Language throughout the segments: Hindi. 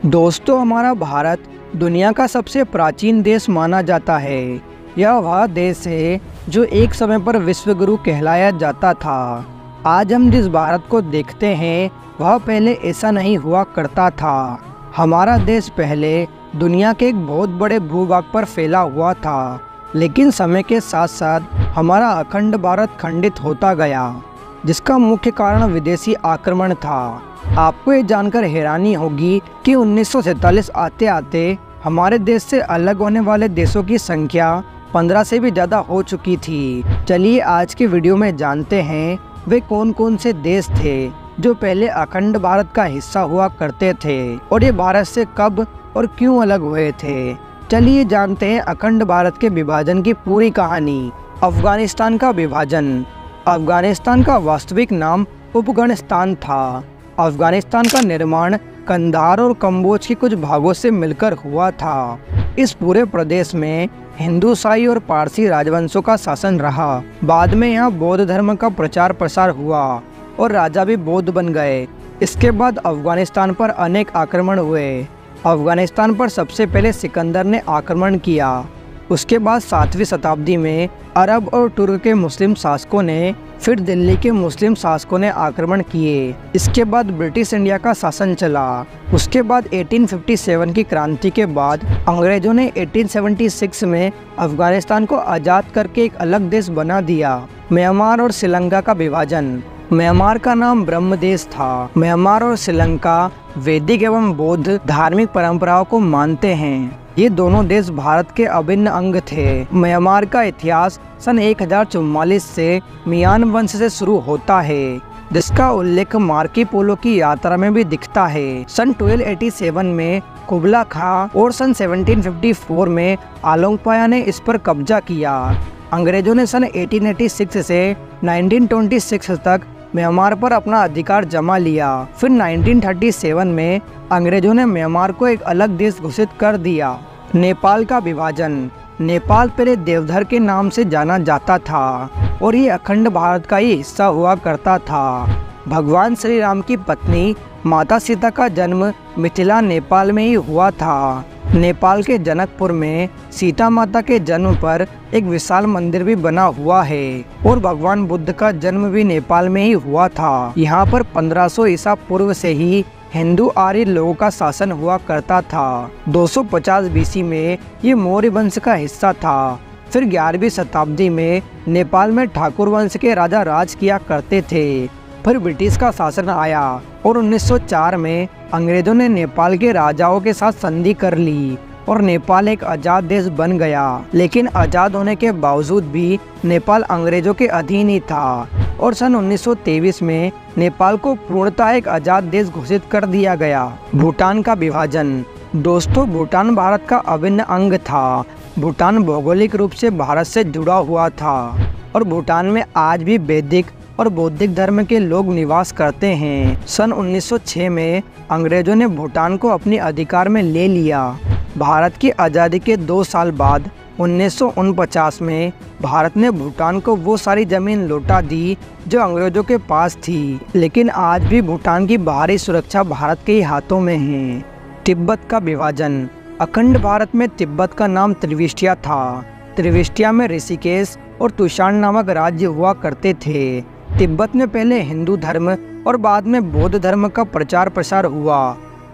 दोस्तों, हमारा भारत दुनिया का सबसे प्राचीन देश माना जाता है। यह वह देश है जो एक समय पर विश्व गुरु कहलाया जाता था। आज हम जिस भारत को देखते हैं वह पहले ऐसा नहीं हुआ करता था। हमारा देश पहले दुनिया के एक बहुत बड़े भूभाग पर फैला हुआ था, लेकिन समय के साथ साथ हमारा अखंड भारत खंडित होता गया, जिसका मुख्य कारण विदेशी आक्रमण था। आपको ये जानकर हैरानी होगी कि 1947 आते आते हमारे देश से अलग होने वाले देशों की संख्या 15 से भी ज़्यादा हो चुकी थी। चलिए आज के वीडियो में जानते हैं वे कौन कौन से देश थे जो पहले अखंड भारत का हिस्सा हुआ करते थे और ये भारत से कब और क्यों अलग हुए थे। चलिए जानते हैं अखंड भारत के विभाजन की पूरी कहानी। अफगानिस्तान का विभाजन। अफगानिस्तान का वास्तविक नाम अफगानिस्तान था। अफगानिस्तान का निर्माण कंधार और कम्बोज के कुछ भागों से मिलकर हुआ था। इस पूरे प्रदेश में हिंदू, शाही और पारसी राजवंशों का शासन रहा। बाद में यहाँ बौद्ध धर्म का प्रचार प्रसार हुआ और राजा भी बौद्ध बन गए। इसके बाद अफगानिस्तान पर अनेक आक्रमण हुए। अफगानिस्तान पर सबसे पहले सिकंदर ने आक्रमण किया। उसके बाद 7वीं शताब्दी में अरब और तुर्क के मुस्लिम शासकों ने, फिर दिल्ली के मुस्लिम शासकों ने आक्रमण किए। इसके बाद ब्रिटिश इंडिया का शासन चला। उसके बाद 1857 की क्रांति के बाद अंग्रेजों ने 1876 में अफगानिस्तान को आज़ाद करके एक अलग देश बना दिया। म्यांमार और श्रीलंका का विभाजन। म्यांमार का नाम ब्रह्मदेश था। म्यांमार और श्रीलंका वैदिक एवं बौद्ध धार्मिक परंपराओं को मानते हैं। ये दोनों देश भारत के अभिन्न अंग थे। म्यांमार का इतिहास सन 1044 से मियान वंश से शुरू होता है, जिसका उल्लेख मार्को पोलो की यात्रा में भी दिखता है। सन 1287 में कुबला खां और सन 1754 में आलोंगपाया ने इस पर कब्जा किया। अंग्रेजों ने सन 1886 से 1926 तक म्यांमार पर अपना अधिकार जमा लिया। फिर 1937 में अंग्रेजों ने म्यांमार को एक अलग देश घोषित कर दिया। नेपाल का विभाजन। नेपाल पहले देवधर के नाम से जाना जाता था और ये अखंड भारत का ही हिस्सा हुआ करता था। भगवान श्री राम की पत्नी माता सीता का जन्म मिथिला नेपाल में ही हुआ था। नेपाल के जनकपुर में सीता माता के जन्म पर एक विशाल मंदिर भी बना हुआ है और भगवान बुद्ध का जन्म भी नेपाल में ही हुआ था। यहाँ पर 1500 ईसा पूर्व से ही हिंदू आर्य लोगों का शासन हुआ करता था। 250 बीसी में ये मौर्य वंश का हिस्सा था। फिर 11वीं शताब्दी में नेपाल में ठाकुर वंश के राजा राज किया करते थे। फिर ब्रिटिश का शासन आया और 1904 में अंग्रेजों ने नेपाल के राजाओं के साथ संधि कर ली और नेपाल एक आज़ाद देश बन गया। लेकिन आज़ाद होने के बावजूद भी नेपाल अंग्रेजों के अधीन ही था और सन 1923 में नेपाल को पूर्णतः एक आज़ाद देश घोषित कर दिया गया। भूटान का विभाजन। दोस्तों, भूटान भारत का अभिन्न अंग था। भूटान भौगोलिक रूप से भारत से जुड़ा हुआ था और भूटान में आज भी वैदिक और बौद्धिक धर्म के लोग निवास करते हैं। सन 1906 में अंग्रेजों ने भूटान को अपने अधिकार में ले लिया। भारत की आज़ादी के 2 साल बाद 1949 में भारत ने भूटान को वो सारी जमीन लौटा दी जो अंग्रेजों के पास थी। लेकिन आज भी भूटान की बाहरी सुरक्षा भारत के ही हाथों में है। तिब्बत का विभाजन। अखंड भारत में तिब्बत का नाम त्रिविष्टिया था। त्रिविष्टिया में ऋषिकेश और तुषाण नामक राज्य हुआ करते थे। तिब्बत में पहले हिंदू धर्म और बाद में बौद्ध धर्म का प्रचार प्रसार हुआ।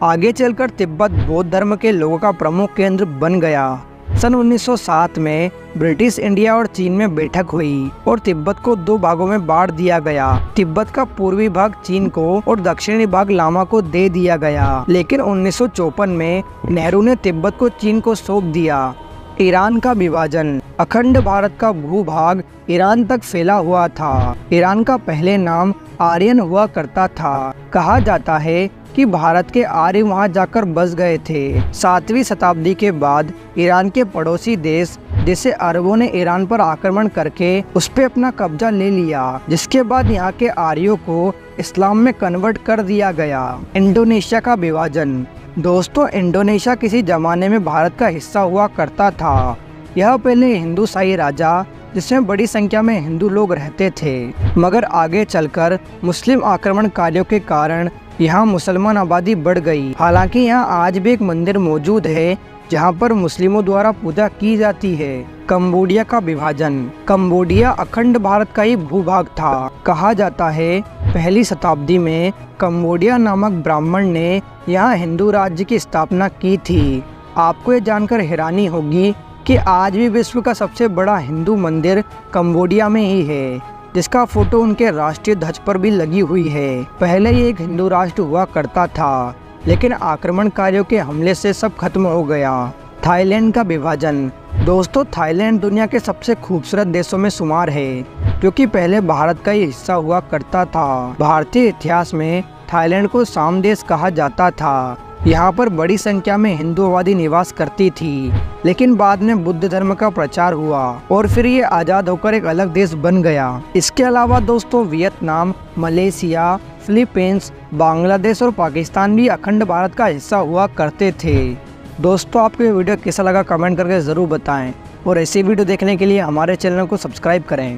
आगे चलकर तिब्बत बौद्ध धर्म के लोगों का प्रमुख केंद्र बन गया। सन 1907 में ब्रिटिश इंडिया और चीन में बैठक हुई और तिब्बत को 2 भागों में बांट दिया गया। तिब्बत का पूर्वी भाग चीन को और दक्षिणी भाग लामा को दे दिया गया। लेकिन 1954 में नेहरू ने तिब्बत को चीन को सौंप दिया। ईरान का विभाजन। अखंड भारत का भूभाग ईरान तक फैला हुआ था। ईरान का पहले नाम आर्यन हुआ करता था। कहा जाता है कि भारत के आर्य वहां जाकर बस गए थे। 7वीं शताब्दी के बाद ईरान के पड़ोसी देश जैसे अरबों ने ईरान पर आक्रमण करके उस पर अपना कब्जा ले लिया, जिसके बाद यहाँ के आर्यों को इस्लाम में कन्वर्ट कर दिया गया। इंडोनेशिया का विभाजन। दोस्तों, इंडोनेशिया किसी जमाने में भारत का हिस्सा हुआ करता था। यह पहले हिंदू शाही राजा जिसमें बड़ी संख्या में हिंदू लोग रहते थे, मगर आगे चलकर मुस्लिम आक्रमणकारियों के कारण यहाँ मुसलमान आबादी बढ़ गई। हालांकि यहाँ आज भी एक मंदिर मौजूद है जहाँ पर मुस्लिमों द्वारा पूजा की जाती है। कंबोडिया का विभाजन। कंबोडिया अखंड भारत का ही भूभाग था। कहा जाता है पहली शताब्दी में कंबोडिया नामक ब्राह्मण ने यहाँ हिंदू राज्य की स्थापना की थी। आपको ये जानकर हैरानी होगी कि आज भी विश्व का सबसे बड़ा हिंदू मंदिर कंबोडिया में ही है, जिसका फोटो उनके राष्ट्रीय ध्वज पर भी लगी हुई है। पहले ये एक हिंदू राष्ट्र हुआ करता था, लेकिन आक्रमणकारियों के हमले से सब खत्म हो गया। थाईलैंड का विभाजन। दोस्तों, थाईलैंड दुनिया के सबसे खूबसूरत देशों में शुमार है, क्योंकि पहले भारत का ही हिस्सा हुआ करता था। भारतीय इतिहास में थाईलैंड को साम देश कहा जाता था। यहाँ पर बड़ी संख्या में हिंदू आबादी निवास करती थी, लेकिन बाद में बुद्ध धर्म का प्रचार हुआ और फिर ये आज़ाद होकर एक अलग देश बन गया। इसके अलावा दोस्तों, वियतनाम, मलेशिया, फिलीपींस, बांग्लादेश और पाकिस्तान भी अखंड भारत का हिस्सा हुआ करते थे। दोस्तों, आपको ये वीडियो कैसा लगा कमेंट करके ज़रूर बताएं और ऐसी वीडियो देखने के लिए हमारे चैनल को सब्सक्राइब करें।